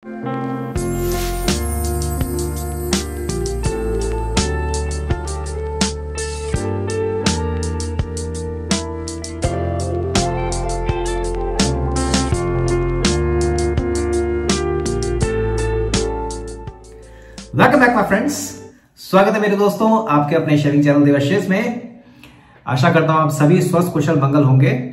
Welcome back my friends, स्वागत है मेरे दोस्तों आपके अपने शेविंग चैनल देवाशीष में। आशा करता हूं आप सभी स्वस्थ कुशल मंगल होंगे।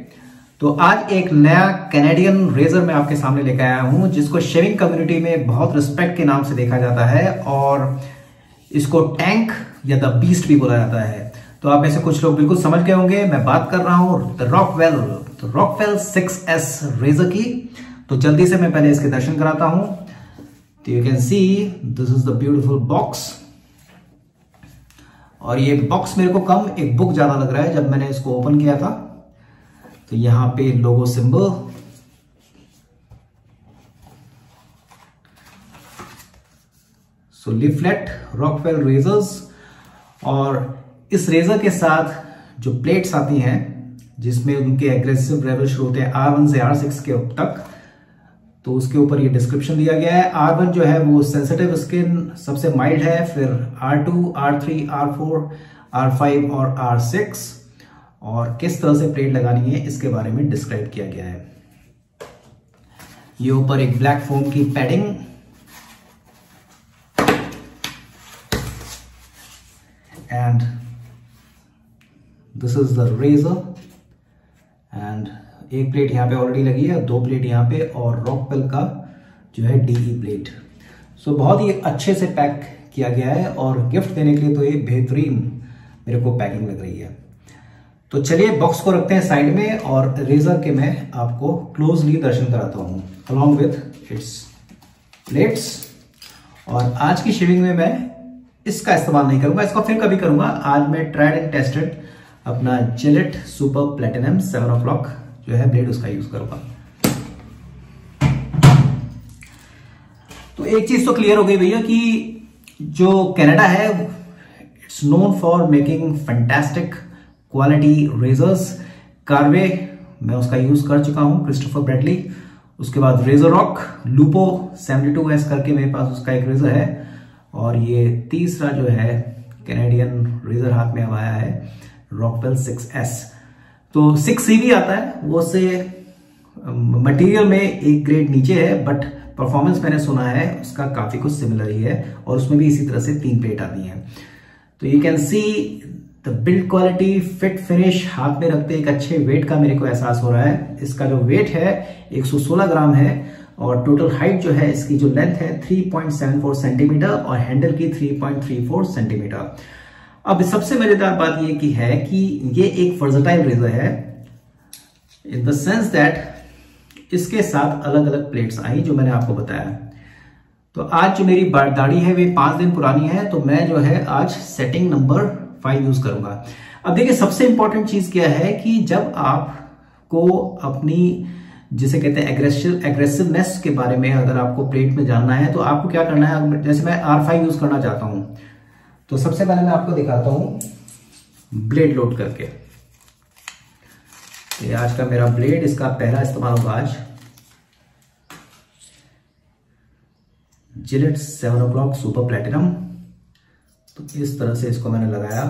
तो आज एक नया कैनेडियन रेजर मैं आपके सामने लेकर आया हूं, जिसको शेविंग कम्युनिटी में बहुत रिस्पेक्ट के नाम से देखा जाता है और इसको टैंक या द बीस्ट भी बोला जाता है। तो आप में से कुछ लोग बिल्कुल समझ गए होंगे, मैं बात कर रहा हूं द रॉकवेल 6S रेजर की। तो जल्दी से मैं पहले इसके दर्शन कराता हूं। तो you can see this is the beautiful box, और ये बॉक्स मेरे को कम एक बुक ज्यादा लग रहा है। जब मैंने इसको ओपन किया था तो यहां पे लोगो सिंबल, सो लीफलेट रॉकवेल रेजर्स, और इस रेजर के साथ जो प्लेट्स आती हैं जिसमें उनके एग्रेसिव लेवल शुरू होते हैं R1 से R6 के तक, तो उसके ऊपर ये डिस्क्रिप्शन दिया गया है। R1 जो है वो सेंसिटिव स्किन सबसे माइल्ड है, फिर R2, R3, R4, R5 और R6, और किस तरह से प्लेट लगानी है इसके बारे में डिस्क्राइब किया गया है। ये ऊपर एक ब्लैक फोम की padding, and this is the razor, and एक प्लेट यहाँ पे ऑलरेडी लगी है, 2 प्लेट यहाँ पे, और रॉकवेल का जो है DE प्लेट। सो बहुत ही अच्छे से पैक किया गया है, और गिफ्ट देने के लिए तो ये बेहतरीन मेरे को पैकिंग लग रही है। तो चलिए बॉक्स को रखते हैं साइड में, और रेजर के मैं आपको क्लोजली दर्शन कराता हूँ अलॉन्ग विथ इट्स प्लेट्स। और आज की शेविंग में मैं इसका इस्तेमाल नहीं करूंगा, इसको फिर कभी करूंगा। आज मैं ट्राइड एंड टेस्टेड अपना जिलेट सुपर प्लेटिनम 7 o'clock जो है ब्लेड, उसका यूज करूंगा। तो एक चीज तो क्लियर हो गई भैया कि जो कनाडा है it's known for making fantastic quality razors. Karve मैं उसका यूज कर चुका हूं, क्रिस्टोफर ब्रैडली। उसके बाद रेजर रॉक लूपो 72S करके मेरे पास उसका एक रेजर है, और ये तीसरा जो है कैनेडियन रेजर हाथ में आया है रॉकवेल 6S। तो 6C भी आता है, वो से मटेरियल में एक ग्रेड नीचे है, बट परफॉर्मेंस मैंने सुना है उसका काफी कुछ सिमिलर ही है, और उसमें भी इसी तरह से 3 प्लेट आती हैं। तो you can see the build quality, fit finish, हाथ में रखते एक अच्छे वेट का मेरे को एहसास हो रहा है। इसका जो वेट है 116 ग्राम है, और टोटल हाइट जो है इसकी जो लेंथ है 3.74 सेंटीमीटर, और हैंडल की 3.34 सेंटीमीटर। अब सबसे मजेदार बात यह की है कि ये एक वर्सेटाइल रेजर है, इन द सेंस दैट इसके साथ अलग अलग प्लेट्स आई जो मैंने आपको बताया। तो आज जो मेरी दाढ़ी है वे 5 दिन पुरानी है, तो मैं जो है आज सेटिंग नंबर 5 यूज करूंगा। अब देखिए सबसे इंपॉर्टेंट चीज क्या है कि जब आपको अपनी जिसे कहते हैं एग्रेसिवनेस के बारे में अगर आपको प्लेट में जानना है, तो आपको क्या करना है। जैसे मैं R5 यूज करना चाहता हूं, तो सबसे पहले मैं आपको दिखाता हूं ब्लेड लोड करके। ये आज का मेरा ब्लेड, इसका पहला इस्तेमाल होगा आज। Gillette 7 o'clock super platinum. तो इस तरह से इसको मैंने लगाया।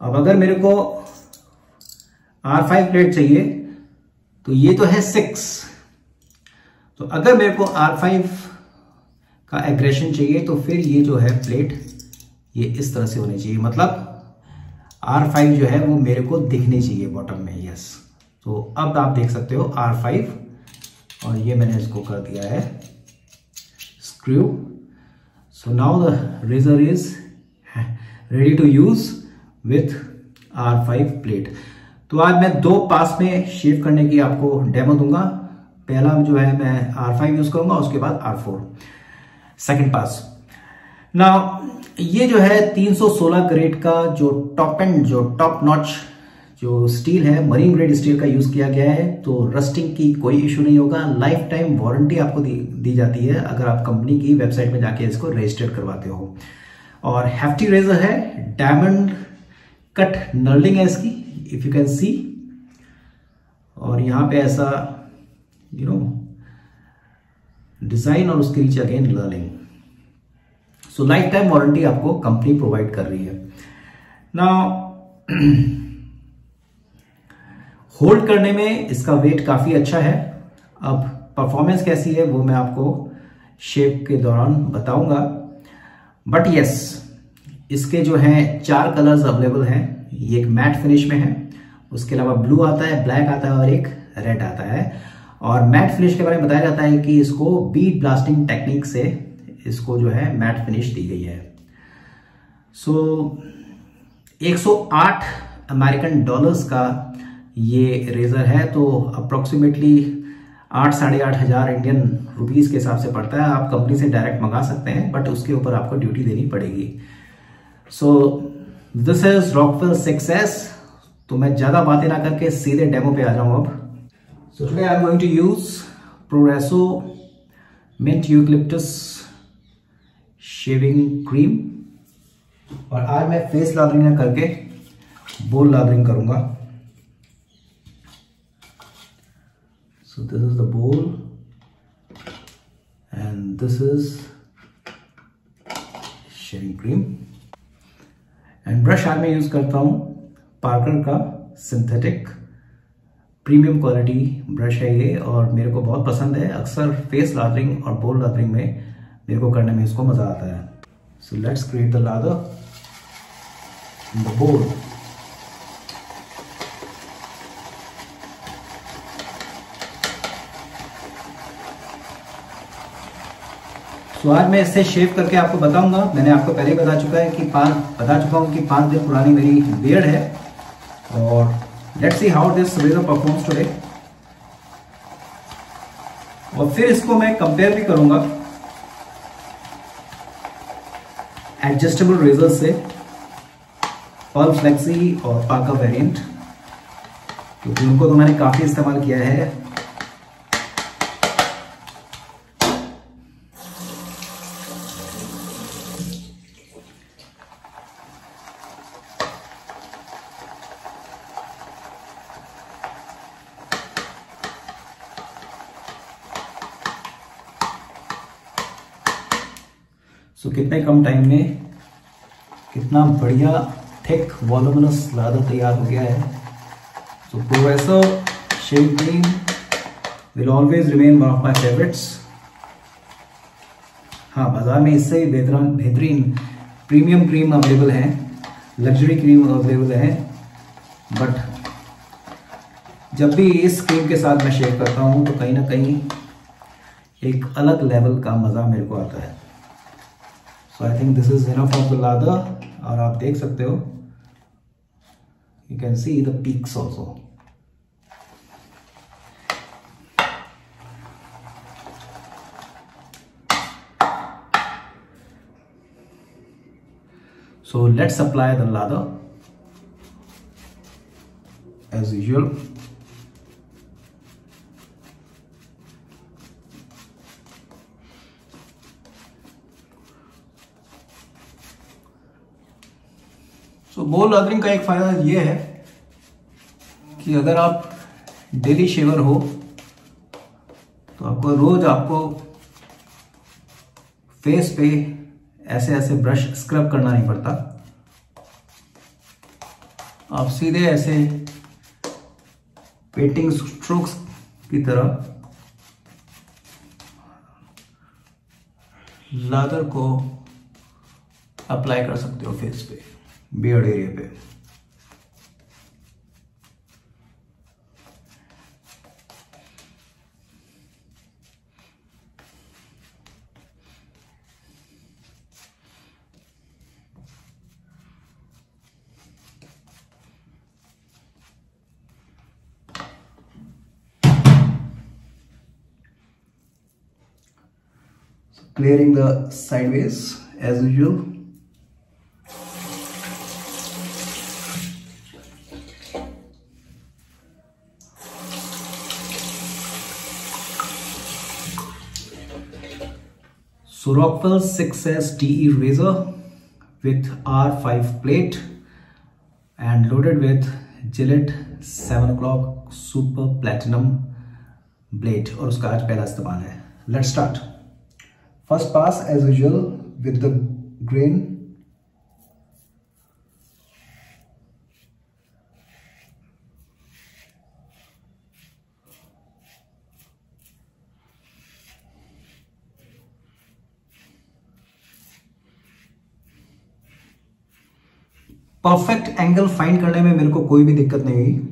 अब अगर मेरे को R5 प्लेट चाहिए, तो ये तो है 6, तो अगर मेरे को R5 का एग्रेशन चाहिए, तो फिर ये जो है प्लेट ये इस तरह से होनी चाहिए, मतलब R5 जो है वो मेरे को दिखनी चाहिए बॉटम में। यस, तो अब आप देख सकते हो R5, और ये मैंने इसको कर दिया है screw. So now the razor is ready to use with R5 plate. तो आज मैं 2 पास में शेव करने की आपको डेमो दूंगा। पहला जो है मैं R5 यूज करूंगा, उसके बाद R4 सेकंड पास। नाउ ये जो है 316 ग्रेड का जो टॉप एंड जो टॉप नॉच जो स्टील है, मरीन ग्रेड स्टील का यूज किया गया है। तो रस्टिंग की कोई इश्यू नहीं होगा। लाइफ टाइम वारंटी आपको दी जाती है अगर आप कंपनी की वेबसाइट में जाके इसको रजिस्टर्ड करवाते हो। और हेफ्टी रेजर है, डायमंड कट नर्लिंग है इसकी, इफ यू कैन सी। और यहां पे ऐसा डिजाइन और उसके नीचे again learning. So life time warranty आपको कंपनी प्रोवाइड कर रही है। नाउ होल्ड करने में इसका वेट काफी अच्छा है। अब परफॉर्मेंस कैसी है वो मैं आपको शेप के दौरान बताऊंगा, बट यस इसके जो हैं 4 कलर्स अवेलेबल हैं। ये एक मैट फिनिश में है, उसके अलावा ब्लू आता है, ब्लैक आता है और एक रेड आता है। और मैट फिनिश के बारे में बताया जाता है कि इसको बीड ब्लास्टिंग टेक्निक से इसको जो है मैट फिनिश दी गई है। सो 108 अमेरिकन डॉलर्स का ये रेजर है, तो अप्रोक्सीमेटली 8-8.5 हजार इंडियन रुपीस के हिसाब से पड़ता है। आप कंपनी से डायरेक्ट मंगा सकते हैं, बट उसके ऊपर आपको ड्यूटी देनी पड़ेगी। So this is Rockwell 6S। तो मैं ज्यादा बातें ना करके सीधे डेमो पे आ जाऊं अब। So today I am going to use Proraso mint eucalyptus shaving cream, और आज मैं फेस लादरिंग ना करके बोल लादरिंग करूंगा। So this is the bowl and this is shaving cream and brush आज मैं यूज करता हूं पार्कर का सिंथेटिक प्रीमियम क्वालिटी ब्रश है ये, और मेरे को बहुत पसंद है। अक्सर फेस लादरिंग और बोल लादरिंग में मेरे को करने में इसको मजा आता है। So let's create the lather in the bowl. तो आज मैं इससे शेव करके आपको बताऊंगा। मैंने आपको पहले ही बता चुका हूं कि 5 दिन पुरानी मेरी बियर्ड है, और let's see how this razor performs today. और फिर इसको मैं कंपेयर भी करूंगा एडजस्टेबल रेजर से, पर्ल फ्लेक्सी और पार्कर वेरिएंट, क्योंकि उनको तो मैंने काफी इस्तेमाल किया है। सो कितने कम टाइम में कितना बढ़िया थिक वॉल्यूमिनस लादर तैयार हो गया है। So Proraso shaving cream will always remain one of my favourites. हाँ, बाजार में इससे बेहतरीन प्रीमियम क्रीम अवेलेबल है, लग्जरी क्रीम अवेलेबल है, बट जब भी इस क्रीम के साथ मैं शेव करता हूँ तो कहीं ना कहीं एक अलग लेवल का मजा मेरे को आता है। So I think this is enough of the lather, और आप देख सकते हो, you can see the peaks also. So let's apply the lather as usual. So बोल लादरिंग का एक फायदा ये है कि अगर आप डेली शेवर हो तो आपको रोज फेस पे ऐसे ऐसे ब्रश स्क्रब करना नहीं पड़ता। आप सीधे ऐसे पेंटिंग स्ट्रोक्स की तरह लादर को अप्लाई कर सकते हो फेस पे, बियर्ड एरिया पे। Clearing the sideways as usual. So Rockwell 6S TE razor with R5 plate and loaded with Gillette 7 o'clock Super Platinum blade, और उसका आज पहला इस्तेमाल है। Let's start. First pass as usual with the grain, perfect angle find करने में मेरे को कोई भी दिक्कत नहीं हुई।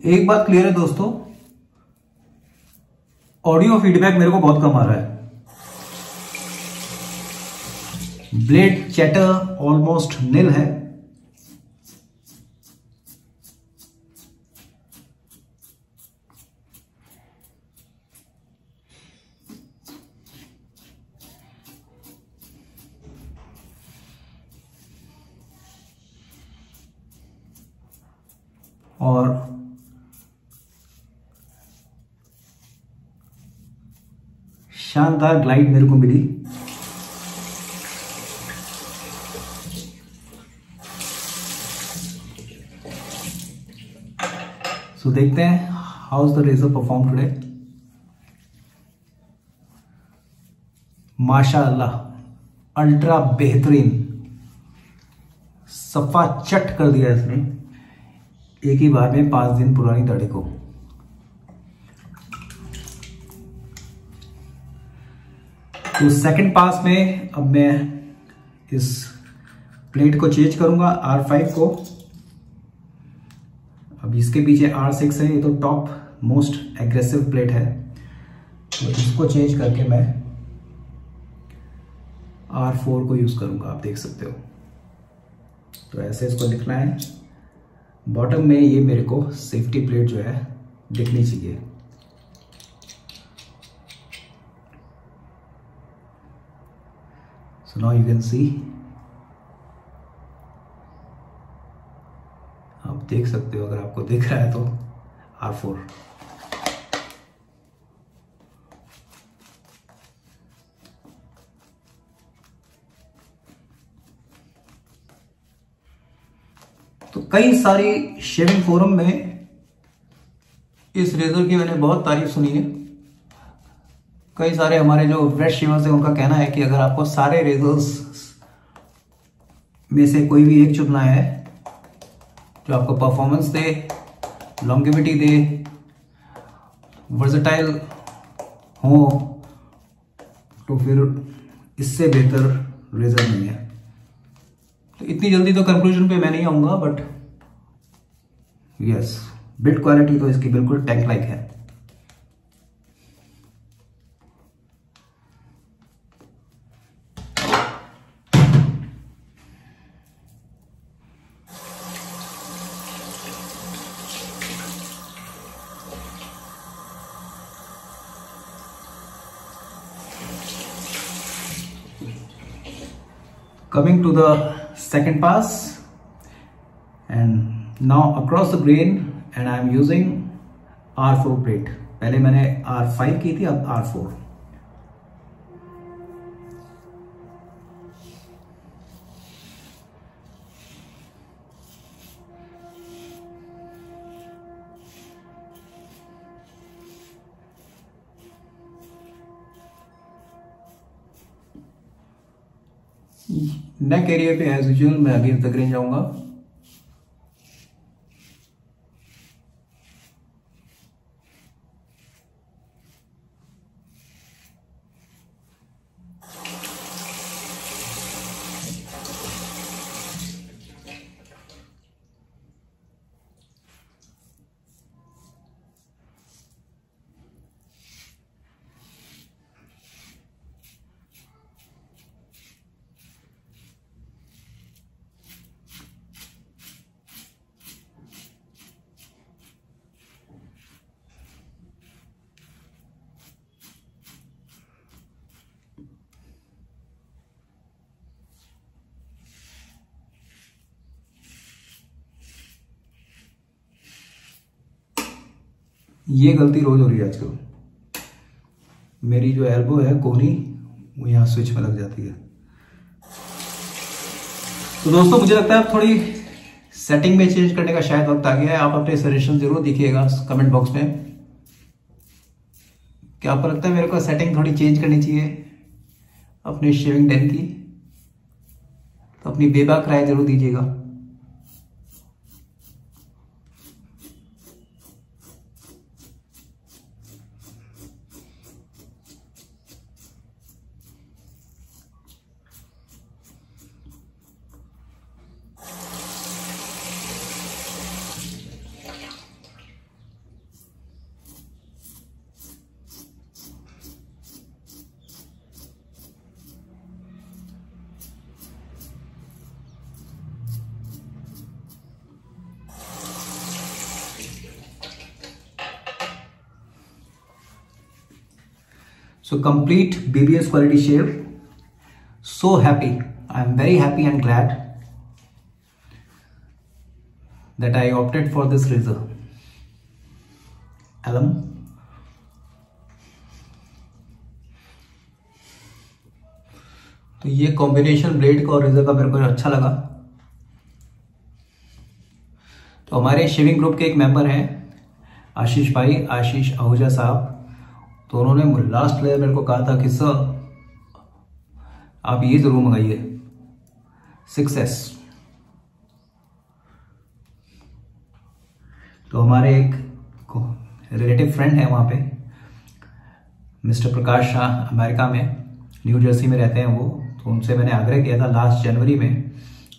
एक बात क्लियर है दोस्तों, ऑडियो फीडबैक मेरे को बहुत कम आ रहा है। ब्लेड चैटर ऑलमोस्ट निल है। और शानदार ग्लाइड मेरे को मिली। सो देखते हैं how is the razor perform today. माशाअल्लाह अल्ट्रा बेहतरीन, सफा चट कर दिया इसने एक ही बार में 5 दिन पुरानी दाढ़ी को। तो सेकंड पास में अब मैं इस प्लेट को चेंज करूंगा R5 को। अब इसके पीछे R6 है, ये तो टॉप मोस्ट एग्रेसिव प्लेट है, तो इसको चेंज करके मैं R4 को यूज करूंगा। आप देख सकते हो, तो ऐसे इसको लिखना है। बॉटम में ये मेरे को सेफ्टी प्लेट जो है दिखनी चाहिए। So now you can see, आप देख सकते हो, अगर आपको दिख रहा है तो R4। तो कई सारी शेविंग फोरम में इस रेजर की मैंने बहुत तारीफ सुनी है। कई सारे हमारे जो वेट शेवर्स हैं उनका कहना है कि अगर आपको सारे रेजर्स में से कोई भी एक चुनना है जो आपको परफॉर्मेंस दे, लॉन्गेविटी दे, वर्सेटाइल हो, तो फिर इससे बेहतर रेजर नहीं है। तो इतनी जल्दी तो कंक्लूजन पे मैं नहीं आऊंगा, बट यस, बिल्ड क्वालिटी तो इसकी बिल्कुल टैंक लाइक है। Coming to the second pass, and now across the grain, and I am using R4 plate। पहले मैंने R5 की थी, अब R4। नेक एरिया पे एज यूजुअल मैं अगेंस्ट द ग्रेन जाऊंगा। ये गलती रोज हो रही है आजकल, मेरी जो एल्बो है कोहनी वो यहाँ स्विच में लग जाती है। तो दोस्तों मुझे लगता है थोड़ी सेटिंग में चेंज करने का शायद वक्त आ गया है। आप अपने सजेशन जरूर दिखिएगा कमेंट बॉक्स में। क्या आपको लगता है मेरे को सेटिंग थोड़ी चेंज करनी चाहिए अपने शेविंग डेन की? तो अपनी बेबाक राय जरूर दीजिएगा। So complete BBS quality shave. So happy. I am very happy and glad that I opted for this razor. Alum. तो ये कॉम्बिनेशन ब्लेड का और रेजर का मेरे को अच्छा लगा। तो हमारे शेविंग ग्रुप के एक मेंबर हैं आशीष भाई, आशीष आहूजा साहब। तो उन्होंने लास्ट लेयर मेरे को कहा था कि सर आप ये जरूर मंगाइए 6S। तो हमारे एक रिलेटिव फ्रेंड है वहां पे, मिस्टर प्रकाश शाह, अमेरिका में न्यू जर्सी में रहते हैं वो। तो उनसे मैंने आग्रह किया था लास्ट जनवरी में,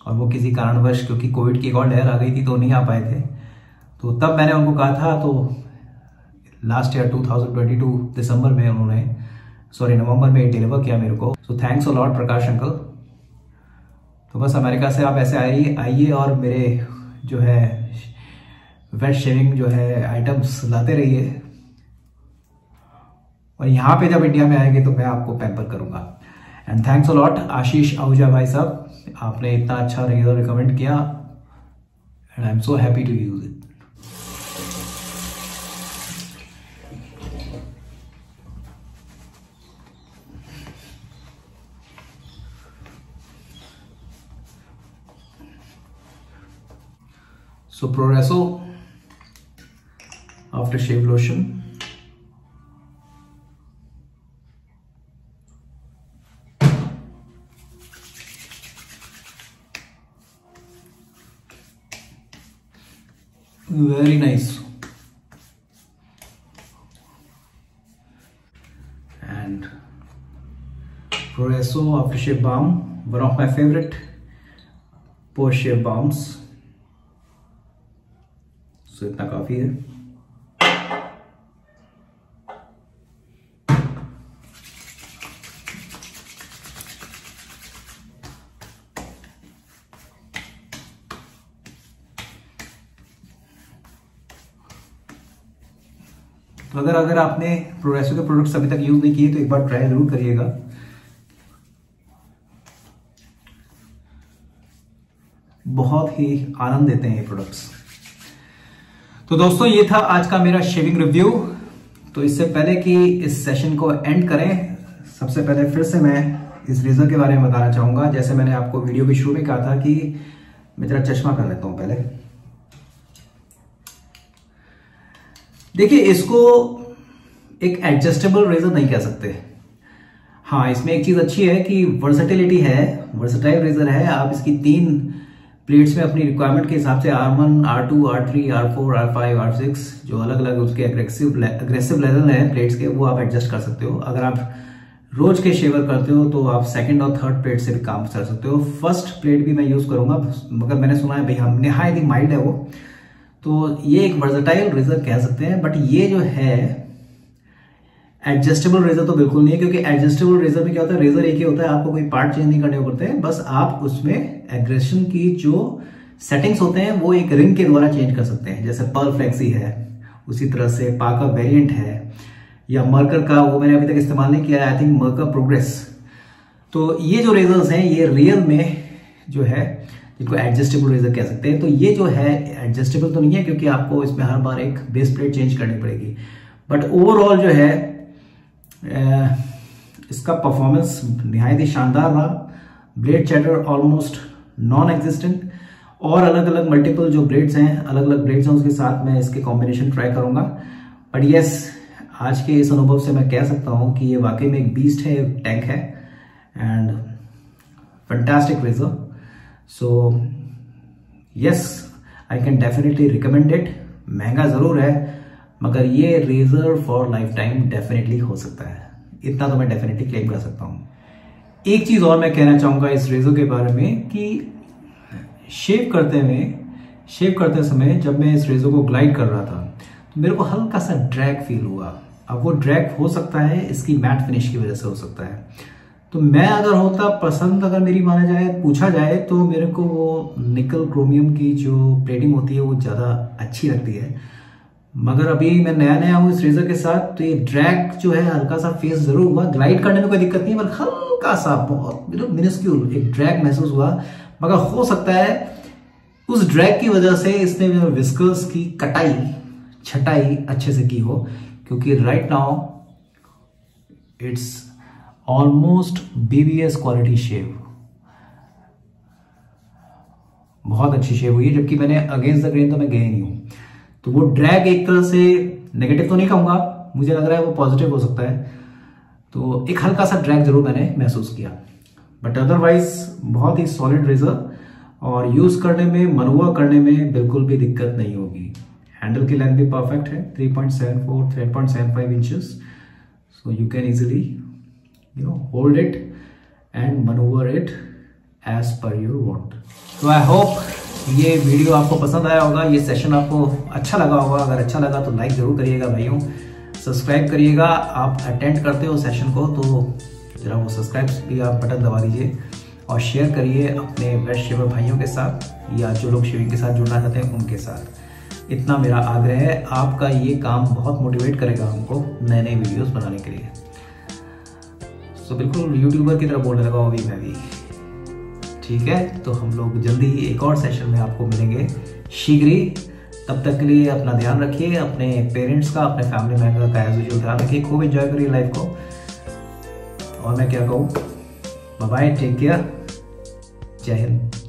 और वो किसी कारणवश क्योंकि कोविड की एक और लहर आ गई थी तो नहीं आ पाए थे। तो तब मैंने उनको कहा था, तो लास्ट ईयर 2022 दिसंबर में उन्होंने नवंबर में डिलीवर किया मेरे को। So thanks a lot Prakash uncle. तो बस अमेरिका से आप ऐसे आइए और मेरे जो है वेट शेविंग जो है आइटम्स लाते रहिए, और यहाँ पे जब इंडिया में आएंगे तो मैं आपको पैम्पर करूंगा। And thanks a lot Ashish Ahuja भाई साहब, आपने इतना अच्छा रेजर रिकमेंड किया and I am so happy to use it. So Progresso aftershave lotion. Very nice. And Progresso aftershave balm, one of my favorite post shave balms. So इतना काफी है। तो अगर आपने प्रोग्रेसिव के प्रोडक्ट्स अभी तक यूज नहीं किए तो एक बार ट्राई जरूर करिएगा। बहुत ही आनंद देते हैं ये प्रोडक्ट्स। तो दोस्तों ये था आज का मेरा शेविंग रिव्यू। तो इससे पहले कि इस सेशन को एंड करें, सबसे पहले फिर से मैं इस रेजर के बारे में बताना चाहूंगा। जैसे मैंने आपको वीडियो के शुरू में कहा था कि मैं जरा चश्मा कर लेता हूं पहले। देखिए, इसको एक एडजस्टेबल रेजर नहीं कह सकते। हाँ, इसमें एक चीज अच्छी है कि वर्सेटिलिटी है, वर्सेटाइल रेजर है। आप इसकी 3 प्लेट्स में अपनी रिक्वायरमेंट के हिसाब से R1, R2, R3, R4, R5, R6 जो अलग अलग उसके अग्रेसिव लेवल है प्लेट्स के, वो आप एडजस्ट कर सकते हो। अगर आप रोज के शेवर करते हो तो आप सेकंड और थर्ड प्लेट से भी काम कर सकते हो। फर्स्ट प्लेट भी मैं यूज करूंगा, मगर मैंने सुना है भाई हम निहायत ही माइल्ड है वो। तो ये एक वर्सेटाइल रेजर कह सकते हैं। बट ये जो है एडजस्टेबल रेजर तो बिल्कुल नहीं है, क्योंकि एडजस्टेबल रेजर में क्या होता है, रेजर एक ही होता है, आपको कोई पार्ट चेंज नहीं करने पड़ते हैं। बस आप उसमें एग्रेशन की जो सेटिंग्स होते हैं वो एक रिंग के द्वारा चेंज कर सकते हैं। जैसे पर्ल फ्लेक्सी है, उसी तरह से पाका वेरिएंट है, या मर्कर का, वो मैंने अभी तक इस्तेमाल नहीं किया है, आई थिंक मर्कर प्रोग्रेस। तो ये जो रेजर्स हैं ये रियल में जो है जिनको एडजस्टेबल रेजर कह सकते हैं। तो ये जो है एडजस्टेबल तो नहीं है, क्योंकि आपको इसमें हर बार एक बेस प्लेट चेंज करनी पड़ेगी। बट ओवरऑल जो है इसका परफॉर्मेंस निहायत ही शानदार रहा। Blade chatter almost non existent, और अलग अलग मल्टीपल जो ब्लेड्स हैं, अलग अलग ब्लेड्स हैं, उसके साथ मैं इसके कॉम्बिनेशन ट्राई करूंगा। बट यस, आज के इस अनुभव से मैं कह सकता हूं कि ये वाकई में एक बीस्ट है, एक टैंक है, and fantastic razor. So yes, I can definitely recommend it. महंगा जरूर है, मगर ये razor for lifetime definitely हो सकता है, इतना तो मैं डेफिनेटली क्लेम कर सकता हूं। एक चीज और मैं कहना चाहूंगा इस रेजर के बारे में कि शेव करते समय जब मैं इस रेजर को ग्लाइड कर रहा था तो मेरे को हल्का सा ड्रैग फील हुआ। अब वो ड्रैग हो सकता है इसकी मैट फिनिश की वजह से हो सकता है। तो मैं अगर होता पसंद, अगर मेरी माना जाए, पूछा जाए, तो मेरे को वो निकल क्रोमियम की जो प्लेटिंग होती है वो ज्यादा अच्छी लगती है। मगर अभी मैं नया हूँ इस रेजर के साथ, तो ये ड्रैग जो है हल्का सा फेस जरूर हुआ। ग्लाइड करने में कोई दिक्कत नहीं है, बल्कि हल्का सा बहुत मिनिस्क्यूल एक ड्रैग महसूस हुआ। मगर हो सकता है उस ड्रैग की वजह से इसने विस्कर्स की छटाई अच्छे से की हो, क्योंकि right now it's almost BBS quality shave. बहुत अच्छी शेव हुई है, जबकि मैंने अगेंस्ट द ग्रेन तो मैं गया नहीं हूं। तो वो ड्रैग एक तरह से नेगेटिव तो नहीं कहूंगा, मुझे लग रहा है वो पॉजिटिव हो सकता है। तो एक हल्का सा ड्रैग जरूर मैंने महसूस किया, बट अदरवाइज बहुत ही सॉलिड रेजर, और यूज करने में, मनूवर करने में बिल्कुल भी दिक्कत नहीं होगी। हैंडल की लेंथ भी परफेक्ट है, 3.75 inches, so you can easily hold it and manoeuvre it as per your want. तो आई होप ये वीडियो आपको पसंद आया होगा, ये सेशन आपको अच्छा लगा होगा। अगर अच्छा लगा तो लाइक जरूर करिएगा भाइयों, सब्सक्राइब करिएगा। आप अटेंड करते हो सेशन को तो जरा वो सब्सक्राइब भी आप बटन दबा दीजिए, और शेयर करिए अपने बेस्ट शेवर भाइयों के साथ, या जो लोग शेविंग के साथ जुड़ना चाहते हैं उनके साथ। इतना मेरा आग्रह है, आपका ये काम बहुत मोटिवेट करेगा हमको नए नए वीडियोस बनाने के लिए। सो बिल्कुल यूट्यूबर की तरह बोलने लगा अभी मैं भी, ठीक है। तो हम लोग जल्दी ही एक और सेशन में आपको मिलेंगे शीघ्र ही। तब तक के लिए अपना ध्यान रखिए, अपने पेरेंट्स का, अपने फैमिली मेंबर का एज यूजुअल ध्यान रखिए। खूब एंजॉय करिए लाइफ को, और मैं क्या कहूँ, बाय बाय, टेक केयर, जय हिंद।